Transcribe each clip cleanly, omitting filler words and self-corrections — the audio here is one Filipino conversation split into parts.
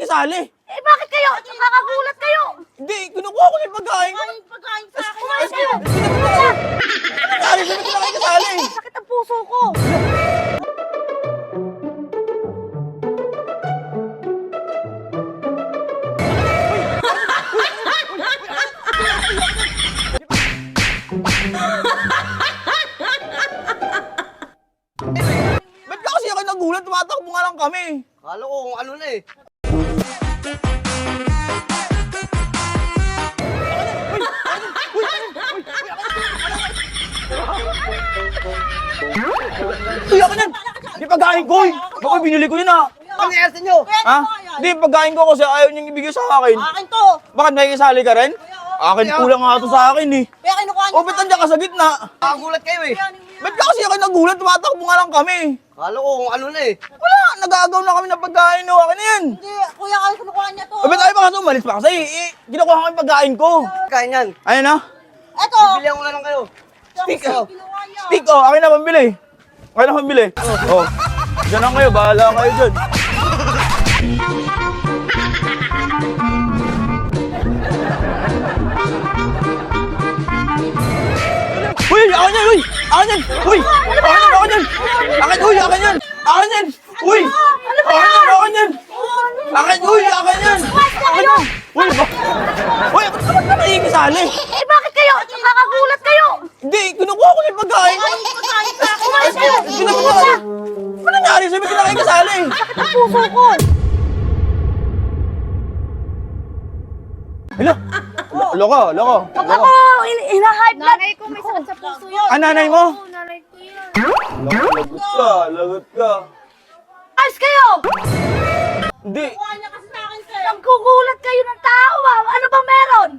kasali. Eh, bakit kayo? Nakakagulat kayo. Hindi, kinukuha ko na yung pagkain ko. Pagkain sa akin. Umayos kayo. Nangyari, sabi ko na kayo kasali. Sakit ang puso ko. Ba't ka kasi ako nagulat? Tumatakbo nga lang kami. Kala ko kung ano na eh. Uy, ako yan! Di pagkain ko eh! Baka binili ko yun ah! Ano nangyari sa inyo? Ha? Di pagkain ko kasi ayaw niyang ibigay sa akin. Akin to. Bakit may kasali ka rin? Akin kulang nga ito sa akin eh. Kaya kinukuha niyo. O ba't nandiyan ka sa gitna? Nakagulat kayo eh. Ba't ka kasi ako nagulat? Tumatakbo nga lang kami. Kala ko kung ano na eh. Wala! Nagagaw na kami ng pagkain no. Akin na yan. Hindi, kuya, kayo kinukuha niya to. O ba't ayaw pa kasi umalis pa kasi ginakuha ko yung pagkain ko. Kain yan. Ayun na. Eto. Bilihan ko na lang kayo. Stick Kinukuha oh. niya. Stick oh. Akin na pambili. Akin na pambili. Oh. Diyan lang kayo. Bahala kayo dyan. Uy! Akin yan! Uy! Akin yan! Uy! Akin yan! Akin yan! Akin! Uy! Akin yan! Akin yan! Uy! Akin yan! Akin yan! Akin! Uy! Akin yan! Akin yan! Uy! Uy! Ba't ka nakikisali? Eh, bakit kayo? Nakakagulat kayo. Hindi! Kinukuha ko na yung pagkain ko! Pagkain sa akin. Umayos kayo. Ano nangyari? Sabi ko na kayo kasali! Sakit ang puso ko. Hala! Loko! Loko! Pag ako, hina-high blood. Nanay ko may sakit sa puso yun. Ah, nanay mo? Oo, nanay ko yan. Lagot ka! Lagot ka! Ayos kayo. Hindi! Kinukuha niya kasi sa akin, sir. Nagkukulat kayo ng tao, ah. Ano ba meron?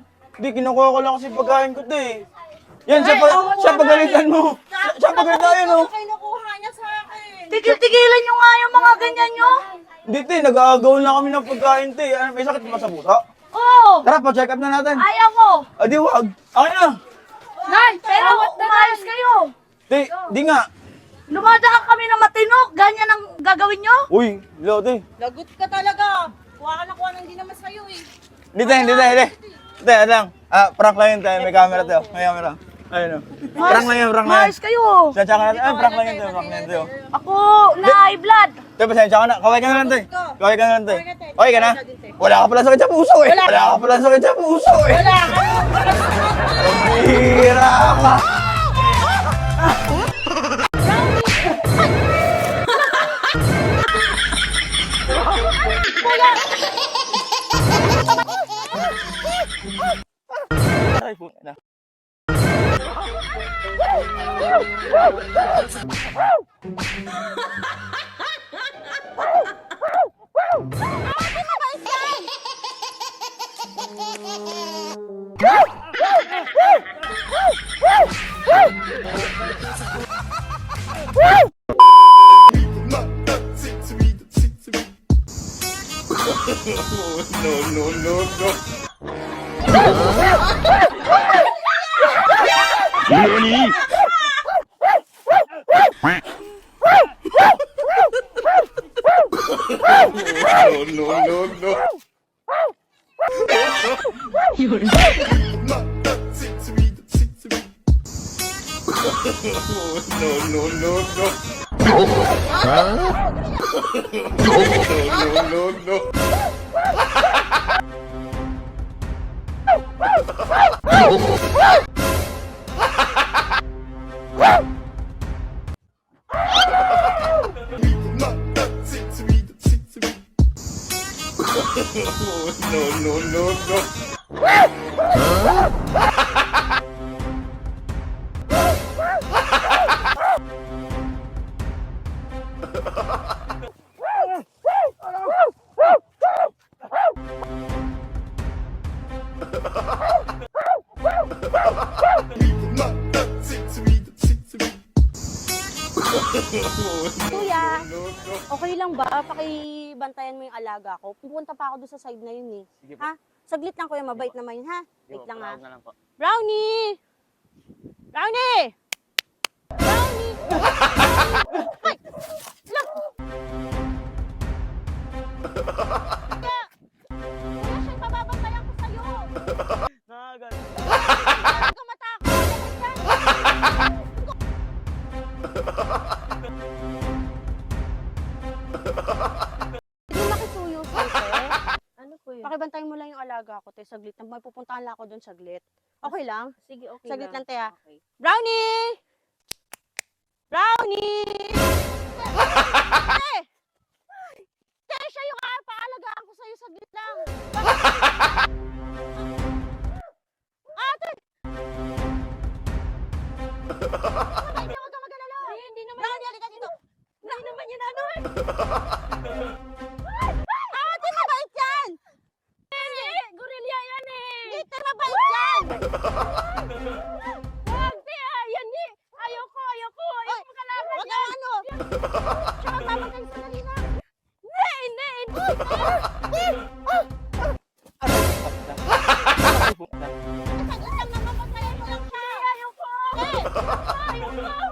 Hindi! Kinukuha ko lang kasi pagkain ko, te! Yan! Siya pagalitan mo! Siya pagalitan yun, oh! Kinukuha niya sa akin. Tigil-tigilan nyo nga yung mga ganyan nyo. Hindi, te! Nag-aagaw na kami ng pagkain, te! Ano, may sakit ba sa puso? Oo. Tara, pa-check up na natin! Ayaw mo. Ah, di wag! Akin na! Nay, pero umayos kayo. Te! Di nga! Lumadaan kami ng matinok. Ganyan ang gagawin nyo? Uy! Hello, te! Lagot ka talaga. Kuha ka na kuha ng hindi naman sa'yo eh. Hindi, te! Hindi, te! Hindi! Te, ano lang? Ah, prank lang yun, te! May camera, te! May camera! Ayun, oh! Prank lang yun, prank lang yun! Umayos kayo. Sensya ka na, ay, prank lang yun, te! Prank lang yun, te! oh. Ako, na-high blood. Te, pasensya ka na. Kaway ka na lang, te. Kaway ka na lang, te. Kaway ka na? Wala ka pala sakit sa puso, eh. Wala ka pala sakit sa puso, eh. Wala ka. Hira ka. Ay, puta na. Kuya, okay lang ba? Pakibantayan mo yung alaga ko. Pupunta pa ako doon sa side na yun eh. Ha? Saglit lang kuya, mabait naman yun ha? Wait lang ha. Brownie! Brownie! Brownie! Ay! Look! ate, saglit lang. May pupuntahan lang ako doon saglit. Okay lang? Sige, okay Saglit lang, te, ah. Okay. Brownie! Brownie! Te! Te, siya yung paalagaan ko sa'yo saglit lang. Ate! Hindi, huwag ka mag-alala. Hindi naman. Brownie, halika dito. Hindi naman yan ano eh. Ate, mabait yan! Hindi, gorilla yan eh. Hindi, mabait yan! Wag, te, yan eh. Ayoko. Ayoko mo kalaban Huwag yan. kang ano! Tsaka tama kayo sa kanina. Hindi. Saglit lang naman, pagkayan mo lang siya. Ayoko. Eh! Ayoko.